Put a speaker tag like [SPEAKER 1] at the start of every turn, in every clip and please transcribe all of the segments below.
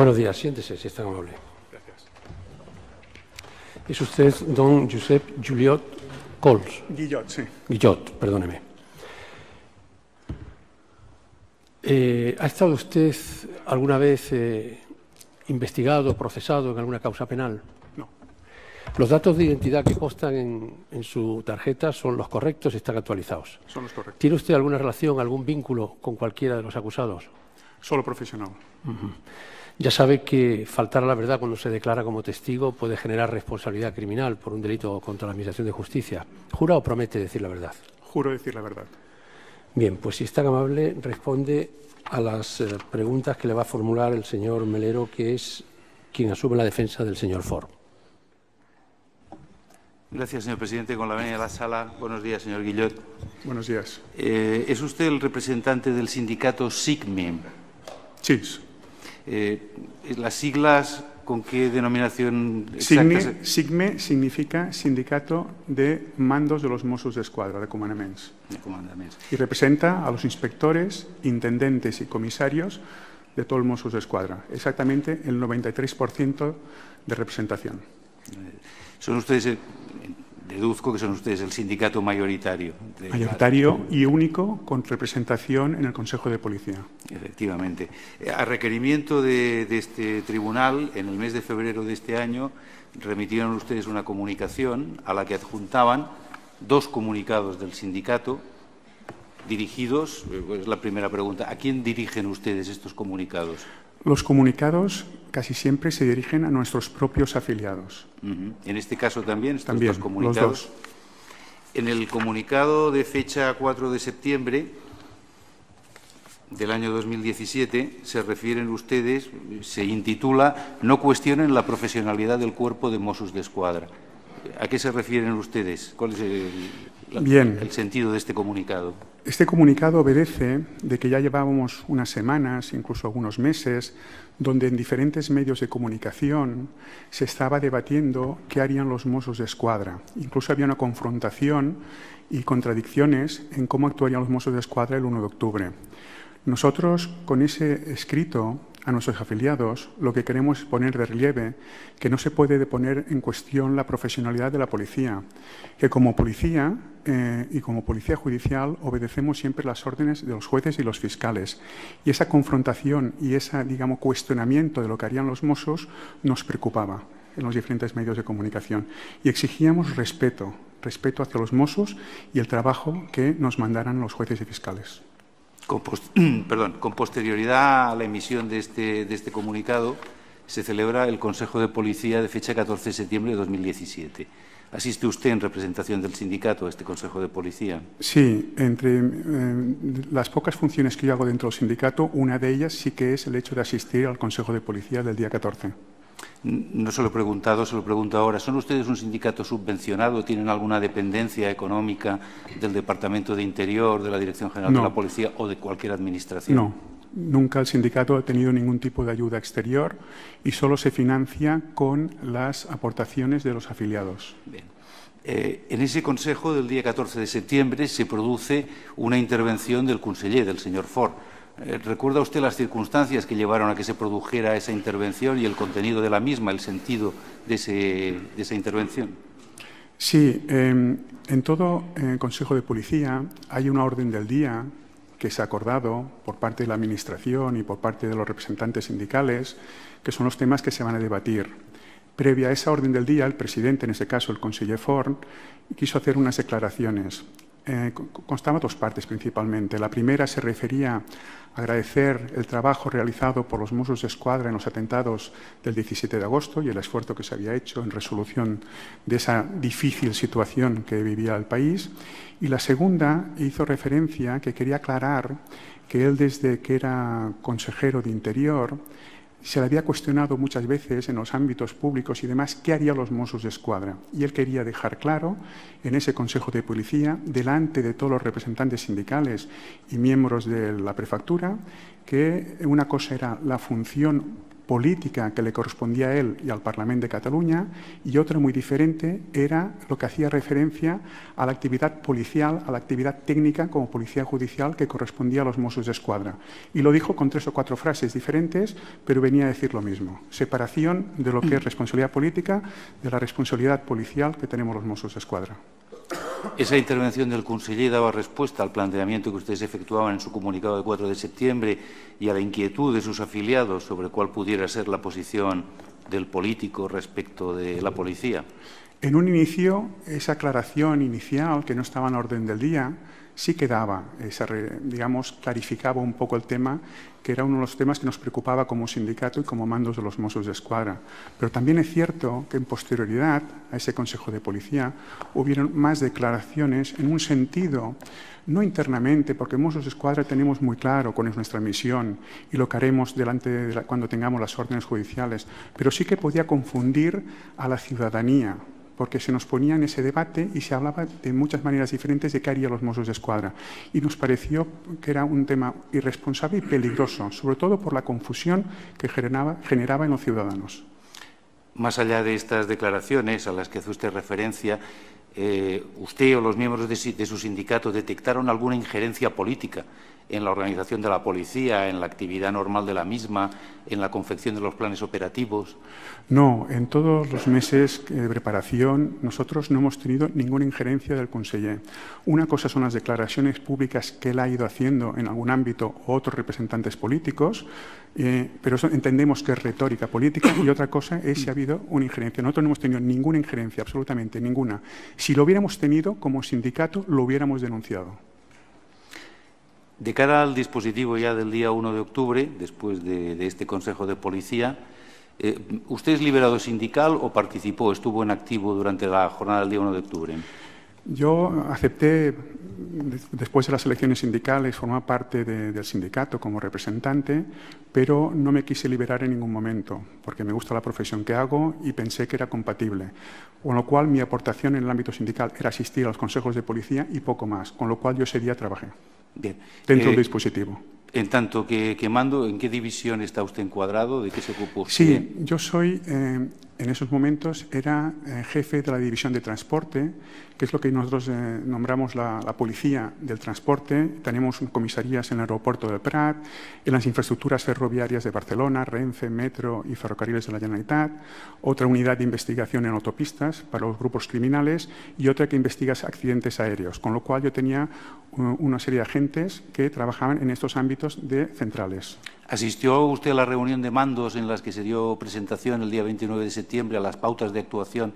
[SPEAKER 1] Buenos días, siéntese, si es tan amable.
[SPEAKER 2] Gracias.
[SPEAKER 1] Es usted don Josep Juliot Cols.
[SPEAKER 2] Guillot, sí.
[SPEAKER 1] Guillot, perdóneme. ¿Ha estado usted alguna vez investigado, procesado en alguna causa penal?
[SPEAKER 2] No.
[SPEAKER 1] Los datos de identidad que constan en su tarjeta son los correctos y están actualizados.
[SPEAKER 2] Son los correctos.
[SPEAKER 1] ¿Tiene usted alguna relación, algún vínculo con cualquiera de los acusados?
[SPEAKER 2] Solo profesional.
[SPEAKER 1] Ya sabe que faltar a la verdad cuando se declara como testigo puede generar responsabilidad criminal por un delito contra la Administración de Justicia. ¿Jura o promete decir la verdad?
[SPEAKER 2] Juro decir la verdad.
[SPEAKER 1] Bien, pues si es tan amable, responde a las preguntas que le va a formular el señor Melero, que es quien asume la defensa del señor Ford.
[SPEAKER 3] Gracias, señor presidente. Con la venia de la sala. Buenos días, señor Guillot.
[SPEAKER 2] Buenos días.
[SPEAKER 3] ¿Es usted el representante del sindicato SIGME?
[SPEAKER 2] Sí.
[SPEAKER 3] ¿Las siglas con qué denominación exacta?
[SPEAKER 2] SIGME significa Sindicato de Mandos de los Mossos d'Esquadra, de comandaments. Y representa a los inspectores, intendentes y comisarios de todo el Mossos d'Esquadra. Exactamente el 93% de representación.
[SPEAKER 3] Son ustedes, deduzco que son ustedes el sindicato mayoritario.
[SPEAKER 2] Mayoritario y único con representación en el Consejo de Policía.
[SPEAKER 3] Efectivamente. A requerimiento de este tribunal, en el mes de febrero de este año, remitieron ustedes una comunicación a la que adjuntaban 2 comunicados del sindicato dirigidos. Es la primera pregunta. ¿A quién dirigen ustedes estos comunicados?
[SPEAKER 2] Los comunicados casi siempre se dirigen a nuestros propios afiliados.
[SPEAKER 3] En este caso también, estos
[SPEAKER 2] también,
[SPEAKER 3] 2 comunicados.
[SPEAKER 2] Los 2.
[SPEAKER 3] En el comunicado de fecha 4 de septiembre del año 2017 se refieren ustedes, se intitula «No cuestionen la profesionalidad del Cuerpo de Mossos d'Esquadra». ¿A qué se refieren ustedes? ¿Cuál es el sentido de este comunicado?
[SPEAKER 2] Este comunicado obedece de que ya llevábamos unas semanas, incluso algunos meses, donde en diferentes medios de comunicación se estaba debatiendo qué harían los Mossos d'Esquadra. Incluso había una confrontación y contradicciones en cómo actuarían los Mossos d'Esquadra el 1 de octubre. Nosotros, con ese escrito a nuestros afiliados, lo que queremos es poner de relieve que no se puede poner en cuestión la profesionalidad de la policía, que como policía y como policía judicial obedecemos siempre las órdenes de los jueces y los fiscales. Y esa confrontación y ese, digamos, cuestionamiento de lo que harían los Mossos nos preocupaba en los diferentes medios de comunicación. Y exigíamos respeto hacia los Mossos y el trabajo que nos mandaran los jueces y fiscales.
[SPEAKER 3] Con posterioridad a la emisión de este comunicado, se celebra el Consejo de Policía de fecha 14 de septiembre de 2017. ¿Asiste usted en representación del sindicato a este Consejo de Policía?
[SPEAKER 2] Sí, entre las pocas funciones que yo hago dentro del sindicato, una de ellas sí que es el hecho de asistir al Consejo de Policía del día 14.
[SPEAKER 3] No se lo he preguntado, se lo pregunto ahora. ¿Son ustedes un sindicato subvencionado? ¿Tienen alguna dependencia económica del Departamento de Interior, de la Dirección General de la Policía o de cualquier administración?
[SPEAKER 2] No, nunca el sindicato ha tenido ningún tipo de ayuda exterior y solo se financia con las aportaciones de los afiliados.
[SPEAKER 3] Bien. En ese consejo del día 14 de septiembre se produce una intervención del conseller, del señor Ford. ¿Recuerda usted las circunstancias que llevaron a que se produjera esa intervención y el contenido de la misma, el sentido de esa intervención?
[SPEAKER 2] Sí, en todo Consejo de Policía hay una orden del día que se ha acordado por parte de la Administración y por parte de los representantes sindicales, que son los temas que se van a debatir. Previa a esa orden del día, el presidente, en ese caso el conseller Ford, quiso hacer unas declaraciones. Constaba 2 partes principalmente. La primera se refería a agradecer el trabajo realizado por los Mossos d'Esquadra en los atentados del 17 de agosto y el esfuerzo que se había hecho en resolución de esa difícil situación que vivía el país. Y la segunda hizo referencia a que quería aclarar que él, desde que era consejero de Interior, se le había cuestionado muchas veces en los ámbitos públicos y demás qué harían los Mossos d'Esquadra. Y él quería dejar claro en ese Consejo de Policía, delante de todos los representantes sindicales y miembros de la prefectura, que una cosa era la función política que le correspondía a él y al Parlament de Cataluña, y otra muy diferente era lo que hacía referencia a la actividad policial, a la actividad técnica como policía judicial que correspondía a los Mossos d'Esquadra. Y lo dijo con 3 o 4 frases diferentes, pero venía a decir lo mismo. Separación de lo que es responsabilidad política de la responsabilidad policial que tenemos los Mossos d'Esquadra.
[SPEAKER 3] Esa intervención del conseller daba respuesta al planteamiento que ustedes efectuaban en su comunicado de 4 de septiembre y a la inquietud de sus afiliados sobre cuál pudiera ser la posición del político respecto de la policía.
[SPEAKER 2] En un inicio, esa aclaración inicial, que no estaba en orden del día, sí que daba, digamos, clarificaba un poco el tema, que era uno de los temas que nos preocupaba como sindicato y como mandos de los Mossos d'Esquadra. Pero también es cierto que en posterioridad a ese Consejo de Policía hubieron más declaraciones en un sentido, no internamente, porque en Mossos d'Esquadra tenemos muy claro cuál es nuestra misión y lo que haremos cuando tengamos las órdenes judiciales, pero sí que podía confundir a la ciudadanía, porque se nos ponía en ese debate y se hablaba de muchas maneras diferentes de qué harían los Mossos d'Esquadra. Y nos pareció que era un tema irresponsable y peligroso, sobre todo por la confusión que generaba en los ciudadanos.
[SPEAKER 3] Más allá de estas declaraciones a las que hace usted referencia, ¿usted o los miembros de su sindicato detectaron alguna injerencia política en la organización de la policía, en la actividad normal de la misma, en la confección de los planes operativos?
[SPEAKER 2] No, en todos los meses de preparación nosotros no hemos tenido ninguna injerencia del conseller. Una cosa son las declaraciones públicas que él ha ido haciendo en algún ámbito o otros representantes políticos, pero eso entendemos que es retórica política, y otra cosa es si ha habido una injerencia. Nosotros no hemos tenido ninguna injerencia, absolutamente ninguna. Si lo hubiéramos tenido, como sindicato, lo hubiéramos denunciado.
[SPEAKER 3] De cara al dispositivo ya del día 1 de octubre, después de este Consejo de Policía, ¿usted es liberado sindical o participó, estuvo en activo durante la jornada del día 1 de octubre?
[SPEAKER 2] Yo acepté, después de las elecciones sindicales, formar parte del sindicato como representante, pero no me quise liberar en ningún momento, porque me gusta la profesión que hago y pensé que era compatible. Con lo cual, mi aportación en el ámbito sindical era asistir a los consejos de policía y poco más, con lo cual yo ese día trabajé.
[SPEAKER 3] Bien.
[SPEAKER 2] Dentro del dispositivo.
[SPEAKER 3] En tanto que mando, ¿en qué división está usted encuadrado? ¿De qué se ocupó usted?
[SPEAKER 2] Sí, yo soy, en esos momentos, era jefe de la división de transporte, que es lo que nosotros nombramos la policía del transporte. Tenemos comisarías en el aeropuerto del Prat, en las infraestructuras ferroviarias de Barcelona, Renfe, Metro y Ferrocarriles de la Generalitat, otra unidad de investigación en autopistas para los grupos criminales y otra que investiga accidentes aéreos, con lo cual yo tenía una serie de agentes que trabajaban en estos ámbitos de centrales.
[SPEAKER 3] ¿Asistió usted a la reunión de mandos en las que se dio presentación el día 29 de septiembre a las pautas de actuación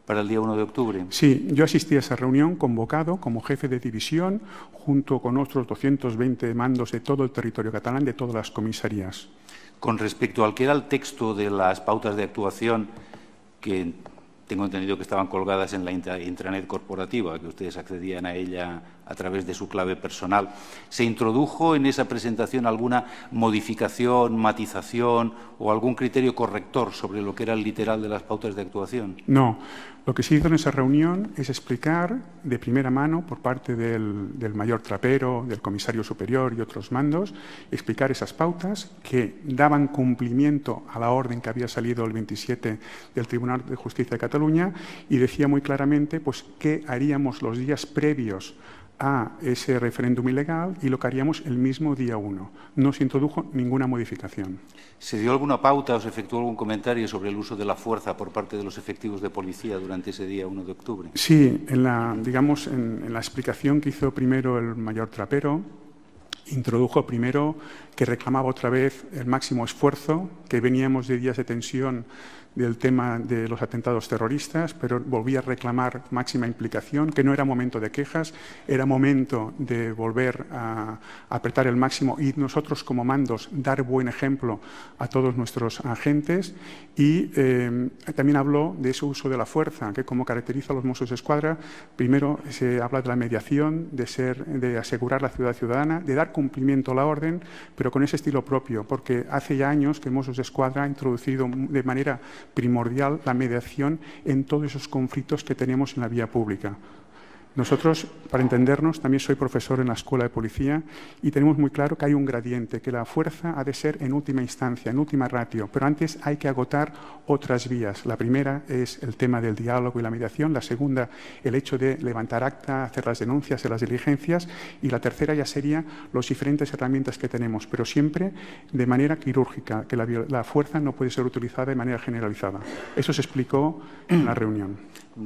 [SPEAKER 3] para el día 1 de octubre?
[SPEAKER 2] Sí, yo asistí a esa reunión convocado como jefe de división junto con otros 220 mandos de todo el territorio catalán, de todas las comisarías.
[SPEAKER 3] Con respecto al que era el texto de las pautas de actuación, que tengo entendido que estaban colgadas en la intranet corporativa, que ustedes accedían a ella a través de su clave personal, ¿se introdujo en esa presentación alguna modificación, matización o algún criterio corrector sobre lo que era el literal de las pautas de actuación?
[SPEAKER 2] No. Lo que se hizo en esa reunión es explicar de primera mano por parte del mayor Trapero, del comisario superior y otros mandos, explicar esas pautas que daban cumplimiento a la orden que había salido el 27 del Tribunal de Justicia de Cataluña y decía muy claramente pues, qué haríamos los días previos a ese referéndum ilegal y lo que haríamos el mismo día 1. No se introdujo ninguna modificación.
[SPEAKER 3] ¿Se dio alguna pauta o se efectuó algún comentario sobre el uso de la fuerza por parte de los efectivos de policía durante ese día 1 de octubre?
[SPEAKER 2] Sí, en la explicación que hizo primero el mayor Trapero, introdujo primero que reclamaba otra vez el máximo esfuerzo, que veníamos de días de tensión del tema de los atentados terroristas, pero volvía a reclamar máxima implicación, que no era momento de quejas, era momento de volver a apretar el máximo y nosotros como mandos dar buen ejemplo a todos nuestros agentes y también habló de ese uso de la fuerza, que como caracteriza a los Mossos d'Esquadra, primero se habla de la mediación, de asegurar la ciudad ciudadana, de dar cumplimiento a la orden, pero con ese estilo propio, porque hace ya años que Mossos d'Esquadra ha introducido de manera primordial la mediación en todos esos conflictos que tenemos en la vía pública. Nosotros, para entendernos, también soy profesor en la Escuela de Policía y tenemos muy claro que hay un gradiente, que la fuerza ha de ser en última instancia, en última ratio, pero antes hay que agotar otras vías. La primera es el tema del diálogo y la mediación, la segunda, el hecho de levantar acta, hacer las denuncias, hacer las diligencias, y la tercera ya sería las diferentes herramientas que tenemos, pero siempre de manera quirúrgica, que la fuerza no puede ser utilizada de manera generalizada. Eso se explicó en la reunión.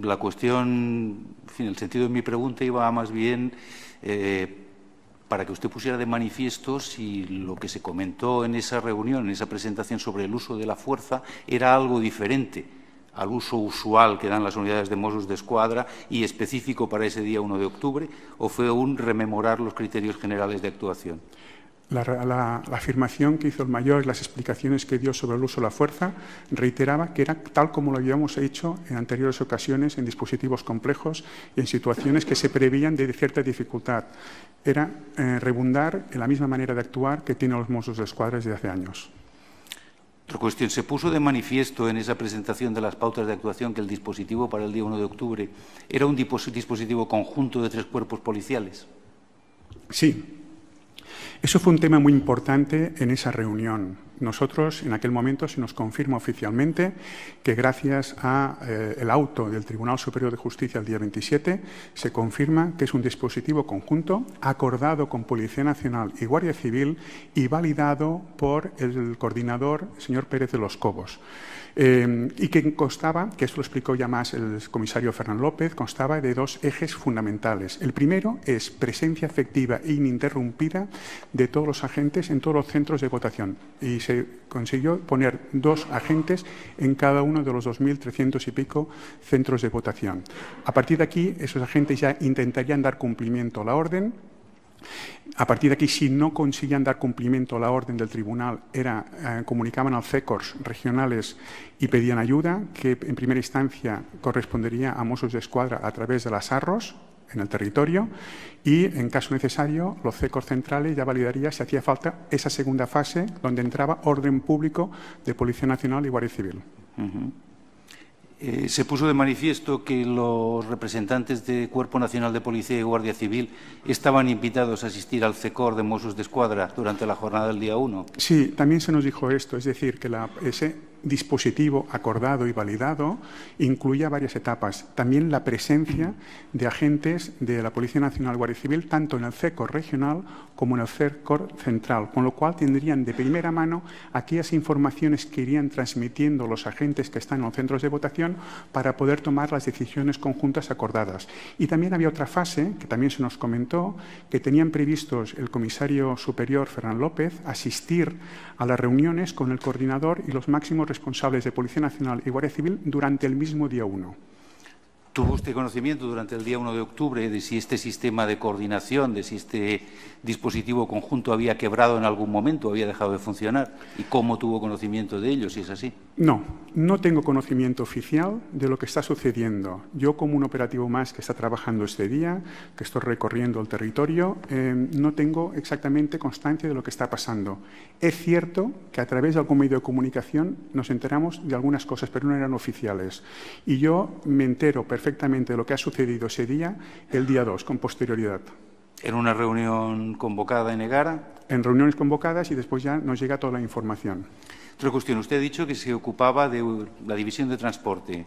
[SPEAKER 3] La cuestión, en fin, el sentido de mi pregunta iba más bien para que usted pusiera de manifiesto si lo que se comentó en esa reunión, en esa presentación sobre el uso de la fuerza, era algo diferente al uso usual que dan las unidades de Mossos d'Esquadra y específico para ese día 1 de octubre, o fue un rememorar los criterios generales de actuación.
[SPEAKER 2] La afirmación que hizo el mayor y las explicaciones que dio sobre el uso de la fuerza reiteraba que era tal como lo habíamos hecho en anteriores ocasiones en dispositivos complejos y en situaciones que se prevían de cierta dificultad. Era redundar en la misma manera de actuar que tienen los Mossos d'Esquadra desde hace años.
[SPEAKER 3] Otra cuestión, ¿se puso de manifiesto en esa presentación de las pautas de actuación que el dispositivo para el día 1 de octubre era un dispositivo conjunto de 3 cuerpos policiales?
[SPEAKER 2] Sí. Eso fue un tema muy importante en esa reunión. Nosotros, en aquel momento, se nos confirma oficialmente que gracias al auto del Tribunal Superior de Justicia el día 27, se confirma que es un dispositivo conjunto acordado con Policía Nacional y Guardia Civil y validado por el coordinador, señor Pérez de los Cobos. Y que constaba, que esto lo explicó ya más el comisario Fernán López, constaba de 2 ejes fundamentales. El primero es presencia efectiva e ininterrumpida de todos los agentes en todos los centros de votación. Y se consiguió poner 2 agentes en cada uno de los 2.300 y pico centros de votación. A partir de aquí, esos agentes ya intentarían dar cumplimiento a la orden. A partir de aquí, si no conseguían dar cumplimiento a la orden del tribunal, comunicaban al CECORS regionales y pedían ayuda, que en primera instancia correspondería a Mossos d'Esquadra a través de las ARROS en el territorio, y en caso necesario los CECORS centrales ya validaría si hacía falta esa segunda fase donde entraba orden público de Policía Nacional y Guardia Civil.
[SPEAKER 3] Se puso de manifiesto que los representantes del Cuerpo Nacional de Policía y Guardia Civil estaban invitados a asistir al CECOR de Mossos d'Esquadra durante la jornada del día 1.
[SPEAKER 2] Sí, también se nos dijo esto, es decir, que ese dispositivo acordado y validado incluía varias etapas. También la presencia de agentes de la Policía Nacional y Guardia Civil, tanto en el CECOR regional como en el CECOR central, con lo cual tendrían de primera mano aquellas informaciones que irían transmitiendo los agentes que están en los centros de votación para poder tomar las decisiones conjuntas acordadas. Y también había otra fase, que también se nos comentó, que tenían previstos el comisario superior, Fernán López, asistir a las reuniones con el coordinador y los máximos responsables de Policía Nacional y Guardia Civil durante el mismo día 1.
[SPEAKER 3] ¿Tuvo usted conocimiento durante el día 1 de octubre de si este sistema de coordinación, de si este dispositivo conjunto había quebrado en algún momento, había dejado de funcionar? ¿Y cómo tuvo conocimiento de ello, si es así? No
[SPEAKER 2] tengo conocimiento oficial de lo que está sucediendo. Yo, como un operativo más que está trabajando este día, que estoy recorriendo el territorio, no tengo exactamente constancia de lo que está pasando. Es cierto que a través de algún medio de comunicación nos enteramos de algunas cosas, pero no eran oficiales. Y yo me entero perfectamente de lo que ha sucedido ese día, el día 2, con posterioridad.
[SPEAKER 3] ¿En una reunión convocada en Egara?
[SPEAKER 2] En reuniones convocadas y después ya nos llega toda la información.
[SPEAKER 3] Otra cuestión, usted ha dicho que se ocupaba de la división de transporte.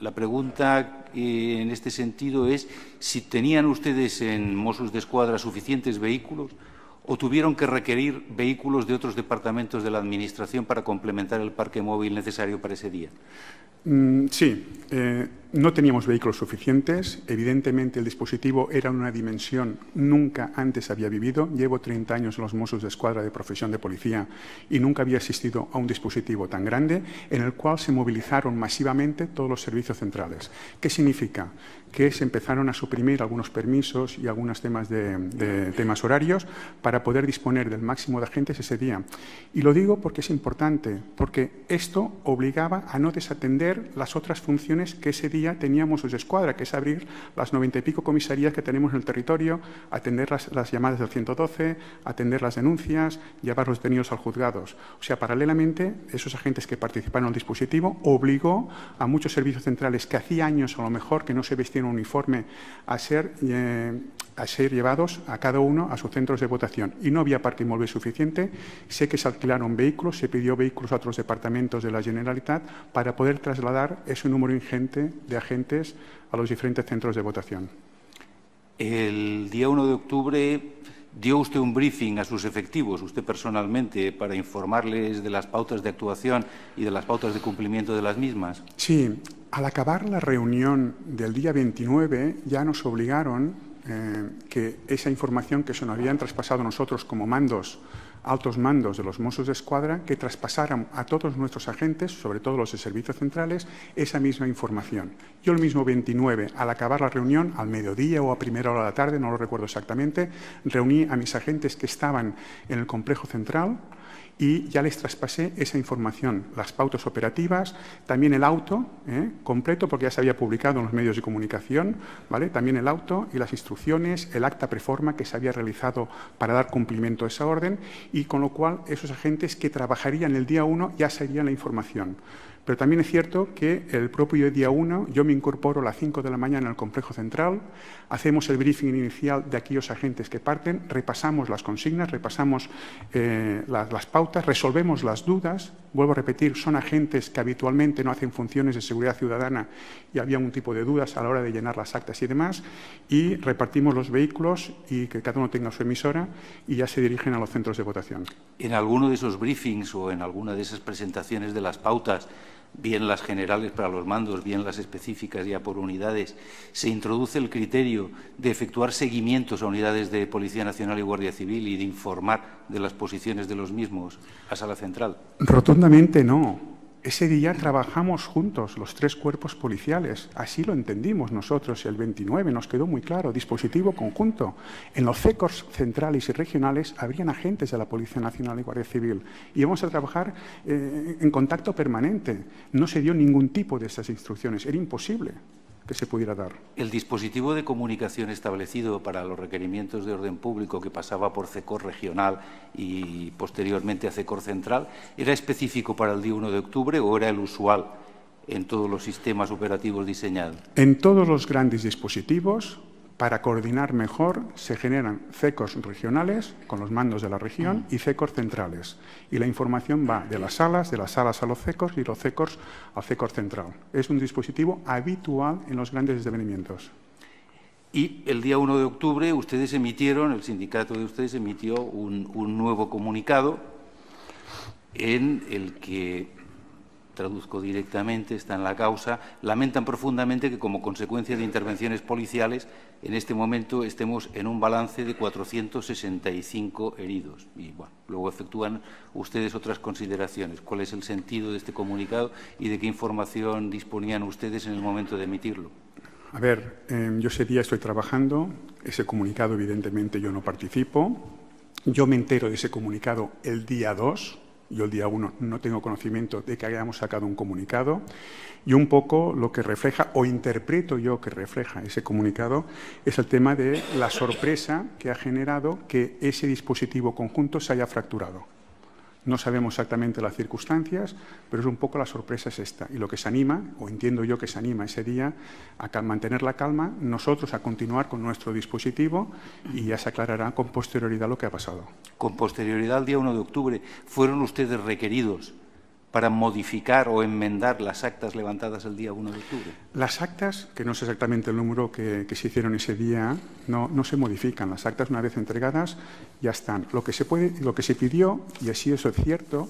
[SPEAKER 3] La pregunta en este sentido es si tenían ustedes en Mossos d'Esquadra suficientes vehículos o tuvieron que requerir vehículos de otros departamentos de la Administración para complementar el parque móvil necesario para ese día.
[SPEAKER 2] Sí, no teníamos vehículos suficientes. Evidentemente, el dispositivo era una dimensión nunca antes había vivido. Llevo 30 años en los Mossos d'Esquadra de profesión de policía y nunca había asistido a un dispositivo tan grande en el cual se movilizaron masivamente todos los servicios centrales. ¿Qué significa? Que se empezaron a suprimir algunos permisos y algunos temas temas horarios para poder disponer del máximo de agentes ese día. Y lo digo porque es importante, porque esto obligaba a no desatender las otras funciones que ese día día teníamos su escuadra, que es abrir las 90 y pico comisarías que tenemos en el territorio, atender las llamadas del 112, atender las denuncias, llevar los detenidos al juzgados. O sea, paralelamente, esos agentes que participaron en el dispositivo obligó a muchos servicios centrales que hacía años a lo mejor que no se vestían un uniforme a ser llevados a cada uno a sus centros de votación. Y no había parque móvil suficiente. Sé que se alquilaron vehículos, se pidió vehículos a otros departamentos de la Generalitat para poder trasladar ese número ingente de agentes a los diferentes centros de votación.
[SPEAKER 3] El día 1 de octubre dio usted un briefing a sus efectivos, usted personalmente, para informarles de las pautas de actuación y de las pautas de cumplimiento de las mismas.
[SPEAKER 2] Sí, al acabar la reunión del día 29 ya nos obligaron que esa información que se nos habían traspasado nosotros como altos mandos de los Mossos d'Esquadra, que traspasaran a todos nuestros agentes, sobre todo los de servicios centrales, esa misma información. Yo el mismo 29, al acabar la reunión, al mediodía o a primera hora de la tarde, no lo recuerdo exactamente, reuní a mis agentes que estaban en el complejo central y ya les traspasé esa información, las pautas operativas, también el auto completo, porque ya se había publicado en los medios de comunicación, ¿vale? También el auto y las instrucciones, el acta preforma que se había realizado para dar cumplimiento a esa orden, y con lo cual esos agentes que trabajarían el día 1 ya sabían la información. Pero también es cierto que el propio día 1 yo me incorporo a las 5 de la mañana en el complejo central, hacemos el briefing inicial de aquellos agentes que parten, repasamos las consignas, repasamos las pautas, resolvemos las dudas. Vuelvo a repetir, son agentes que habitualmente no hacen funciones de seguridad ciudadana y había un tipo de dudas a la hora de llenar las actas y demás, y repartimos los vehículos y que cada uno tenga su emisora y ya se dirigen a los centros de votación.
[SPEAKER 3] En alguno de esos briefings o en alguna de esas presentaciones de las pautas, bien las generales para los mandos, bien las específicas ya por unidades, se introduce el criterio de efectuar seguimientos a unidades de Policía Nacional y Guardia Civil y de informar de las posiciones de los mismos a Sala Central.
[SPEAKER 2] Rotundamente no. Ese día trabajamos juntos, los 3 cuerpos policiales. Así lo entendimos nosotros. El 29 nos quedó muy claro, dispositivo conjunto. En los CECORs centrales y regionales habrían agentes de la Policía Nacional y Guardia Civil. Y íbamos a trabajar en contacto permanente. No se dio ningún tipo de estas instrucciones. Era imposible que se pudiera dar.
[SPEAKER 3] El dispositivo de comunicación establecido para los requerimientos de orden público que pasaba por CECOR regional y posteriormente a CECOR central, ¿era específico para el día 1 de octubre o era el usual en todos los sistemas operativos diseñados?
[SPEAKER 2] En todos los grandes dispositivos, para coordinar mejor, se generan CECORs regionales con los mandos de la región y CECORs centrales. Y la información va de las salas a los CECORs y los CECORs al CECOR central. Es un dispositivo habitual en los grandes devenimentos.
[SPEAKER 3] Y el día 1 de octubre ustedes emitieron, el sindicato de ustedes emitió un nuevo comunicado en el que, traduzco directamente, está en la causa, lamentan profundamente que como consecuencia de intervenciones policiales en este momento estemos en un balance de 465 heridos. Y bueno, luego efectúan ustedes otras consideraciones. ¿Cuál es el sentido de este comunicado y de qué información disponían ustedes en el momento de emitirlo?
[SPEAKER 2] A ver, yo ese día estoy trabajando, ese comunicado evidentemente yo no participo, yo me entero de ese comunicado el día 2, yo el día 1 no tengo conocimiento de que hayamos sacado un comunicado, y un poco lo que refleja, o interpreto yo que refleja ese comunicado, es el tema de la sorpresa que ha generado que ese dispositivo conjunto se haya fracturado. No sabemos exactamente las circunstancias, pero es un poco la sorpresa es esta. Y lo que se anima, o entiendo yo que se anima ese día, a mantener la calma, nosotros a continuar con nuestro dispositivo y ya se aclarará con posterioridad lo que ha pasado.
[SPEAKER 3] Con posterioridad al día 1 de octubre, ¿fueron ustedes requeridos para modificar o enmendar las actas levantadas el día 1 de octubre?
[SPEAKER 2] Las actas, que no sé exactamente el número que se hicieron ese día, no se modifican. Las actas, una vez entregadas, ya están. Lo que se pidió, y así eso es cierto,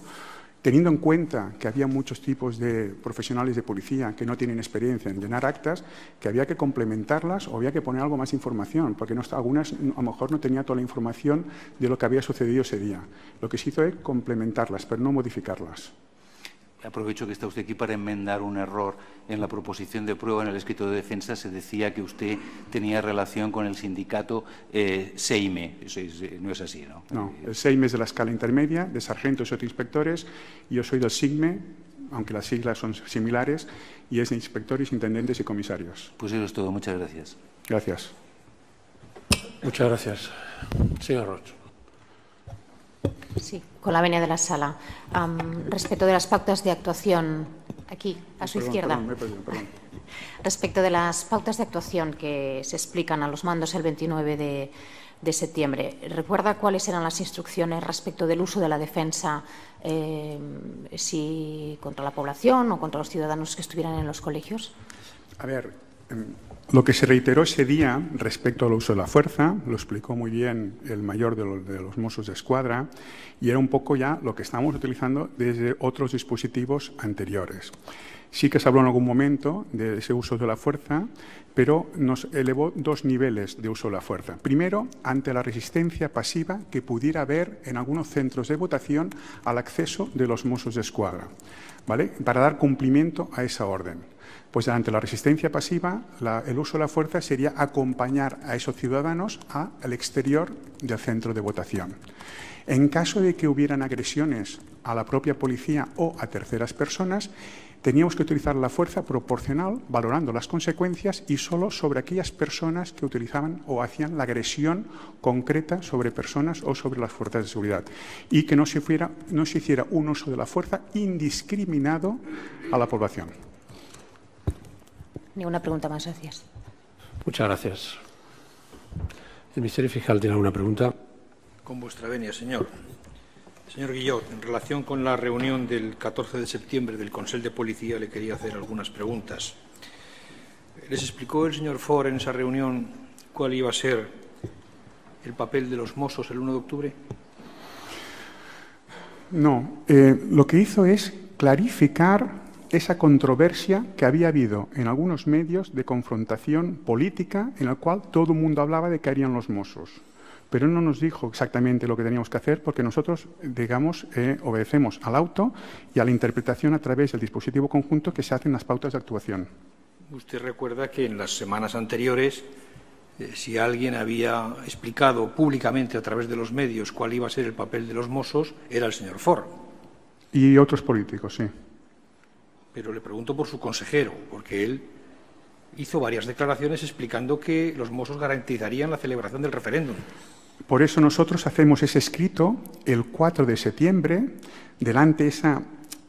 [SPEAKER 2] teniendo en cuenta que había muchos tipos de profesionales de policía que no tienen experiencia en llenar actas, que había que complementarlas o había que poner algo más de información, porque algunas a lo mejor no tenía toda la información de lo que había sucedido ese día. Lo que se hizo es complementarlas, pero no modificarlas.
[SPEAKER 3] Aprovecho que está usted aquí para enmendar un error. En la proposición de prueba, en el escrito de defensa, se decía que usted tenía relación con el sindicato SEIME. Eso no es así, ¿no?
[SPEAKER 2] No, el SEIME es de la escala intermedia, de sargentos y inspectores, y yo soy del SIGME, aunque las siglas son similares, y es de inspectores, intendentes y comisarios.
[SPEAKER 3] Pues eso es todo. Muchas gracias.
[SPEAKER 2] Gracias.
[SPEAKER 1] Muchas gracias. Señor Roig.
[SPEAKER 4] Sí, con la venia de la sala. Respecto de las pautas de actuación, aquí, a su izquierda.
[SPEAKER 2] Perdón.
[SPEAKER 4] Respecto de las pautas de actuación que se explican a los mandos el 29 de septiembre, ¿recuerda cuáles eran las instrucciones respecto del uso de la defensa, si contra la población o contra los ciudadanos que estuvieran en los colegios?
[SPEAKER 2] A ver, lo que se reiteró ese día respecto al uso de la fuerza, lo explicó muy bien el mayor de los Mossos de Escuadra, y era un poco ya lo que estábamos utilizando desde otros dispositivos anteriores. Sí que se habló en algún momento de ese uso de la fuerza, pero nos elevó dos niveles de uso de la fuerza. Primero, ante la resistencia pasiva que pudiera haber en algunos centros de votación al acceso de los Mossos de Escuadra, ¿vale? Para dar cumplimiento a esa orden. Pues ante la resistencia pasiva, el uso de la fuerza sería acompañar a esos ciudadanos al exterior del centro de votación. En caso de que hubieran agresiones a la propia policía o a terceras personas, teníamos que utilizar la fuerza proporcional, valorando las consecuencias y solo sobre aquellas personas que utilizaban o hacían la agresión concreta sobre personas o sobre las fuerzas de seguridad. Y que no se hiciera un uso de la fuerza indiscriminado a la población.
[SPEAKER 4] Ninguna pregunta más, gracias.
[SPEAKER 1] Muchas gracias. ¿El Ministerio Fiscal tiene alguna pregunta?
[SPEAKER 5] Con vuestra venia, señor. Señor Guillot, en relación con la reunión del 14 de septiembre del Consell de Policía, le quería hacer algunas preguntas. ¿Les explicó el señor Fort en esa reunión cuál iba a ser el papel de los Mossos el 1 de octubre?
[SPEAKER 2] No. Lo que hizo es clarificar esa controversia que había habido en algunos medios de confrontación política en la cual todo el mundo hablaba de qué harían los Mossos. Pero no nos dijo exactamente lo que teníamos que hacer porque nosotros, digamos, obedecemos al auto y a la interpretación a través del dispositivo conjunto que se hacen las pautas de actuación.
[SPEAKER 5] Usted recuerda que en las semanas anteriores, si alguien había explicado públicamente a través de los medios cuál iba a ser el papel de los Mossos, era el señor Fort.
[SPEAKER 2] Y otros políticos, sí.
[SPEAKER 5] Pero le pregunto por su consejero, porque él hizo varias declaraciones explicando que los Mossos garantizarían la celebración del referéndum.
[SPEAKER 2] Por eso nosotros hacemos ese escrito el 4 de septiembre, delante de esa,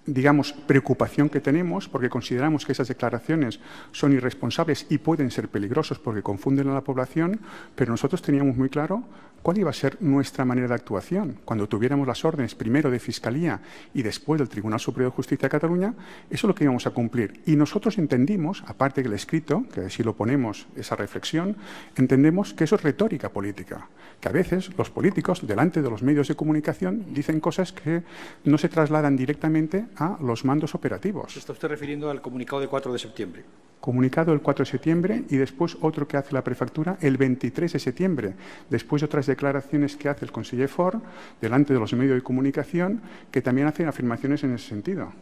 [SPEAKER 2] digamos, preocupación que tenemos, porque consideramos que esas declaraciones son irresponsables y pueden ser peligrosos porque confunden a la población, pero nosotros teníamos muy claro cuál iba a ser nuestra manera de actuación. Cuando tuviéramos las órdenes primero de Fiscalía y después del Tribunal Superior de Justicia de Cataluña, eso es lo que íbamos a cumplir. Y nosotros entendimos, aparte del escrito, que así lo ponemos, esa reflexión, entendemos que eso es retórica política, que a veces los políticos, delante de los medios de comunicación, dicen cosas que no se trasladan directamente a los mandos operativos.
[SPEAKER 5] ¿Se está usted refiriendo al comunicado de 4 de septiembre?
[SPEAKER 2] Comunicado el 4 de septiembre y después otro que hace la prefectura el 23 de septiembre, después de otras declaraciones que hace el conseller Fort delante de los medios de comunicación que también hacen afirmaciones en ese sentido.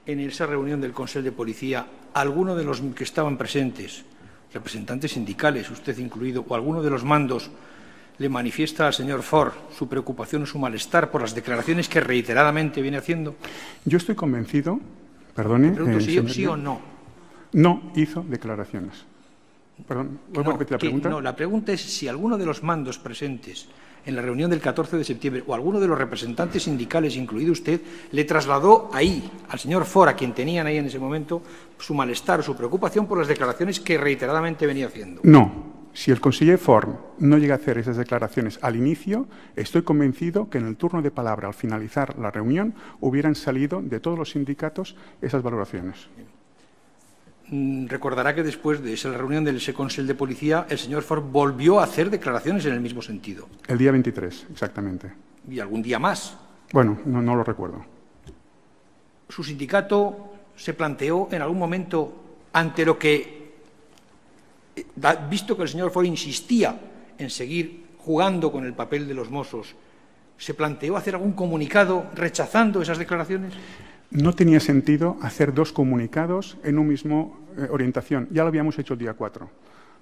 [SPEAKER 5] En esa reunión del Consell de Policía, ¿alguno de los que estaban presentes, representantes sindicales, usted incluido, o alguno de los mandos, le manifiesta al señor Fort su preocupación o su malestar por las declaraciones que reiteradamente viene haciendo?
[SPEAKER 2] Yo estoy convencido, perdone...
[SPEAKER 5] Pregunto sí o no.
[SPEAKER 2] No hizo declaraciones. Perdón, ¿puedo repetir la pregunta?
[SPEAKER 5] No, la pregunta es si alguno de los mandos presentes en la reunión del 14 de septiembre o alguno de los representantes sindicales, incluido usted, le trasladó ahí al señor Fort, a quien tenían ahí en ese momento, su malestar o su preocupación por las declaraciones que reiteradamente venía haciendo.
[SPEAKER 2] No. Si el conseller Fort no llega a hacer esas declaraciones al inicio, estoy convencido que en el turno de palabra, al finalizar la reunión, hubieran salido de todos los sindicatos esas valoraciones.
[SPEAKER 5] Recordará que después de esa reunión del Consell de Policía, el señor Fort volvió a hacer declaraciones en el mismo sentido.
[SPEAKER 2] El día 23, exactamente.
[SPEAKER 5] ¿Y algún día más?
[SPEAKER 2] Bueno, no lo recuerdo.
[SPEAKER 5] ¿Su sindicato se planteó en algún momento ante lo que, visto que el señor Fort insistía en seguir jugando con el papel de los Mossos, se planteó hacer algún comunicado rechazando esas declaraciones?
[SPEAKER 2] No tenía sentido hacer dos comunicados en un mismo orientación. Ya lo habíamos hecho el día 4.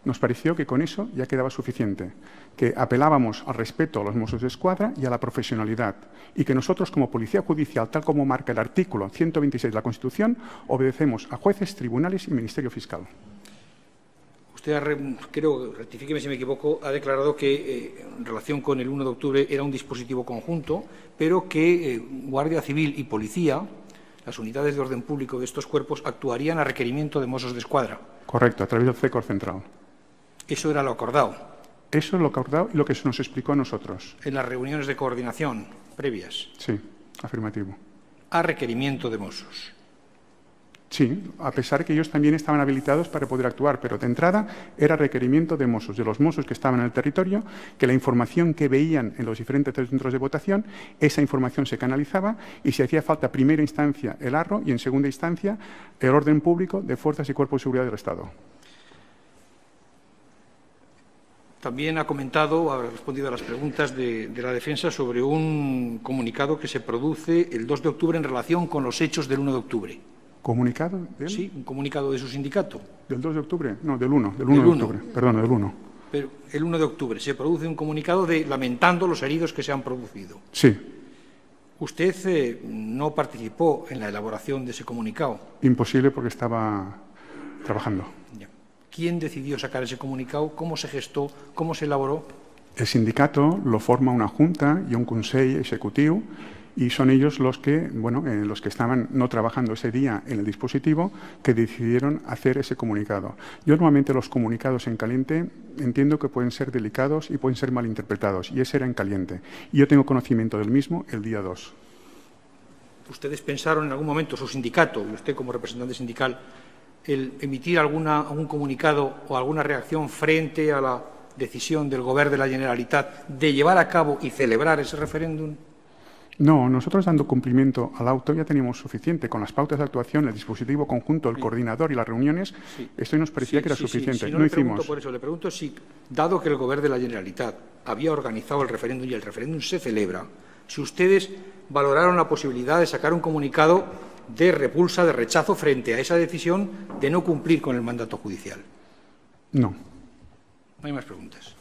[SPEAKER 2] Nos pareció que con eso ya quedaba suficiente, que apelábamos al respeto a los Mossos d'Esquadra y a la profesionalidad, y que nosotros, como Policía Judicial, tal como marca el artículo 126 de la Constitución, obedecemos a jueces, tribunales y Ministerio Fiscal.
[SPEAKER 5] Usted, creo, rectifíqueme si me equivoco, ha declarado que en relación con el 1 de octubre era un dispositivo conjunto, pero que Guardia Civil y Policía, las unidades de orden público de estos cuerpos, actuarían a requerimiento de Mossos d'Esquadra.
[SPEAKER 2] Correcto, a través del CECOR central.
[SPEAKER 5] Eso era lo acordado.
[SPEAKER 2] Eso es lo acordado y lo que se nos explicó a nosotros.
[SPEAKER 5] En las reuniones de coordinación previas.
[SPEAKER 2] Sí, afirmativo.
[SPEAKER 5] A requerimiento de Mossos.
[SPEAKER 2] Sí, a pesar que ellos también estaban habilitados para poder actuar, pero de entrada era requerimiento de Mossos, de los Mossos que estaban en el territorio, que la información que veían en los diferentes centros de votación, esa información se canalizaba y si hacía falta, primera instancia, el ARRO y en segunda instancia, el orden público de fuerzas y cuerpos de seguridad del Estado.
[SPEAKER 5] También ha comentado, ha respondido a las preguntas de la defensa sobre un comunicado que se produce el 2 de octubre en relación con los hechos del 1 de octubre.
[SPEAKER 2] ¿Comunicado de él?
[SPEAKER 5] Sí, un comunicado de su sindicato.
[SPEAKER 2] ¿Del 2 de octubre? No, del 1 de octubre. Perdón, del 1.
[SPEAKER 5] Pero el 1 de octubre se produce un comunicado lamentando los heridos que se han producido.
[SPEAKER 2] Sí.
[SPEAKER 5] ¿Usted no participó en la elaboración de ese comunicado?
[SPEAKER 2] Imposible porque estaba trabajando.
[SPEAKER 5] Ya. ¿Quién decidió sacar ese comunicado? ¿Cómo se gestó? ¿Cómo se elaboró?
[SPEAKER 2] El sindicato lo forma una junta y un consell ejecutivo y son ellos los que, los que estaban no trabajando ese día en el dispositivo, que decidieron hacer ese comunicado. Yo normalmente los comunicados en caliente entiendo que pueden ser delicados y pueden ser malinterpretados, y ese era en caliente. Y yo tengo conocimiento del mismo el día 2.
[SPEAKER 5] ¿Ustedes pensaron en algún momento, su sindicato, y usted como representante sindical, el emitir algún comunicado o alguna reacción frente a la decisión del Govern de la Generalitat de llevar a cabo y celebrar ese referéndum?
[SPEAKER 2] No, nosotros dando cumplimiento al auto ya teníamos suficiente. Con las pautas de actuación, el dispositivo conjunto, el coordinador y las reuniones, esto nos parecía que era suficiente.
[SPEAKER 5] Sí,
[SPEAKER 2] no hicimos.
[SPEAKER 5] Por eso le pregunto si, dado que el Govern de la Generalitat había organizado el referéndum y el referéndum se celebra, si ustedes valoraron la posibilidad de sacar un comunicado de repulsa, de rechazo frente a esa decisión de no cumplir con el mandato judicial.
[SPEAKER 2] No.
[SPEAKER 5] No hay más preguntas.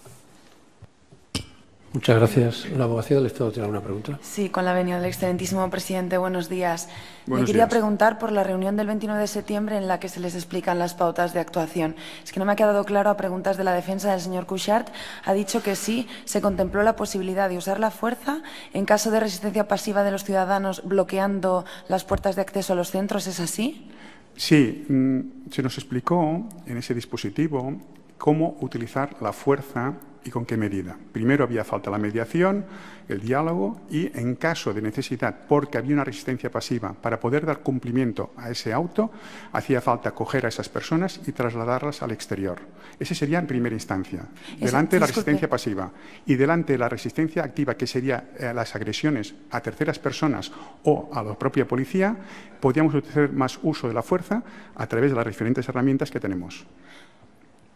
[SPEAKER 1] Muchas gracias. ¿La abogacía del Estado tiene alguna pregunta?
[SPEAKER 6] Sí, con la venia del excelentísimo presidente. Buenos días.
[SPEAKER 2] Buenos
[SPEAKER 6] Me quería
[SPEAKER 2] días.
[SPEAKER 6] preguntar por la reunión del 29 de septiembre en la que se les explican las pautas de actuación. Es que no me ha quedado claro a preguntas de la defensa del señor Cuixart. Ha dicho que sí, se contempló la posibilidad de usar la fuerza en caso de resistencia pasiva de los ciudadanos bloqueando las puertas de acceso a los centros. ¿Es así?
[SPEAKER 2] Sí, se nos explicó en ese dispositivo cómo utilizar la fuerza y con qué medida. Primero había falta la mediación, el diálogo y, en caso de necesidad, porque había una resistencia pasiva, para poder dar cumplimiento a ese auto, hacía falta coger a esas personas y trasladarlas al exterior. Ese sería en primera instancia. Delante de la resistencia pasiva y delante de la resistencia activa, que sería las agresiones a terceras personas o a la propia policía, podíamos hacer más uso de la fuerza a través de las diferentes herramientas que tenemos.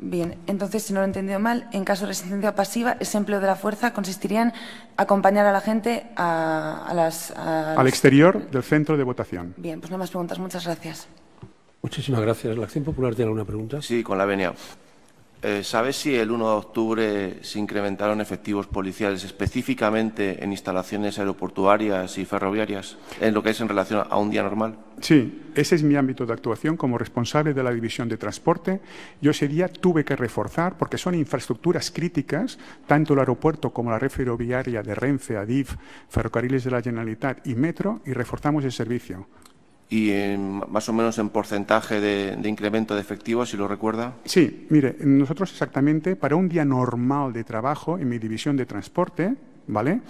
[SPEAKER 6] Bien, entonces, si no lo he entendido mal, en caso de resistencia pasiva, ese empleo de la fuerza consistiría en acompañar a la gente
[SPEAKER 2] al exterior del centro de votación.
[SPEAKER 6] Bien, pues no más preguntas. Muchas gracias.
[SPEAKER 1] Muchísimas gracias. ¿La Acción Popular tiene alguna pregunta?
[SPEAKER 7] Sí, con la venia. ¿Sabe si el 1 de octubre se incrementaron efectivos policiales específicamente en instalaciones aeroportuarias y ferroviarias, en lo que es en relación a un día normal?
[SPEAKER 2] Sí, ese es mi ámbito de actuación como responsable de la División de Transporte. Yo ese día tuve que reforzar, porque son infraestructuras críticas, tanto el aeropuerto como la red ferroviaria de Renfe, Adif, Ferrocarriles de la Generalitat y Metro, y reforzamos el servicio.
[SPEAKER 7] ¿Y más o menos en porcentaje de incremento de efectivos, si lo recuerda?
[SPEAKER 2] Sí, mire, nosotros exactamente para un día normal de trabajo en mi división de transporte, ¿vale?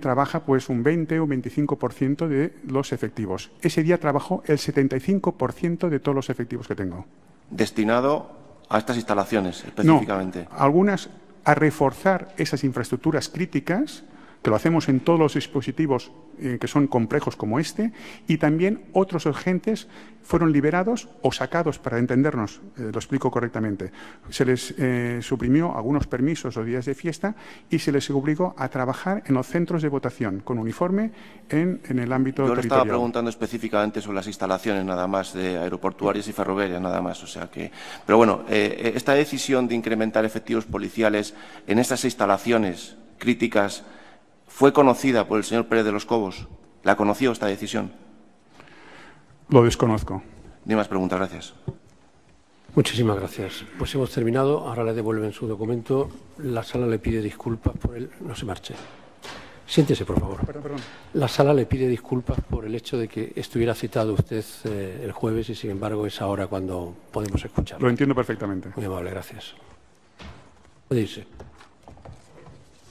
[SPEAKER 2] Trabaja pues un 20 o 25% de los efectivos. Ese día trabajo el 75% de todos los efectivos que tengo.
[SPEAKER 7] ¿Destinado a estas instalaciones específicamente?
[SPEAKER 2] No, algunas a reforzar esas infraestructuras críticas. que lo hacemos en todos los dispositivos que son complejos como este, y también otros agentes fueron liberados o sacados, para entendernos, lo explico correctamente. Se les suprimió algunos permisos o días de fiesta y se les obligó a trabajar en los centros de votación con uniforme en el ámbito territorial.
[SPEAKER 7] Yo le estaba preguntando específicamente sobre las instalaciones nada más de aeroportuarias y ferroviarias nada más, o sea que... Pero bueno, esta decisión de incrementar efectivos policiales en estas instalaciones críticas ¿fue conocida por el señor Pérez de los Cobos? ¿La conoció esta decisión?
[SPEAKER 2] Lo desconozco.
[SPEAKER 7] Ni más preguntas, gracias.
[SPEAKER 1] Muchísimas gracias. Pues hemos terminado. Ahora le devuelven su documento. La sala le pide disculpas por él. No se marche. Siéntese, por favor.
[SPEAKER 2] Perdón.
[SPEAKER 1] La sala le pide disculpas por el hecho de que estuviera citado usted el jueves y, sin embargo, es ahora cuando podemos escucharlo.
[SPEAKER 2] Lo entiendo perfectamente.
[SPEAKER 1] Muy amable, gracias. Puede irse.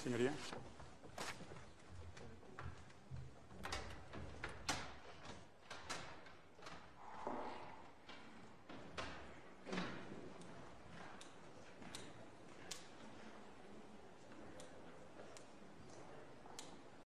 [SPEAKER 2] Señoría.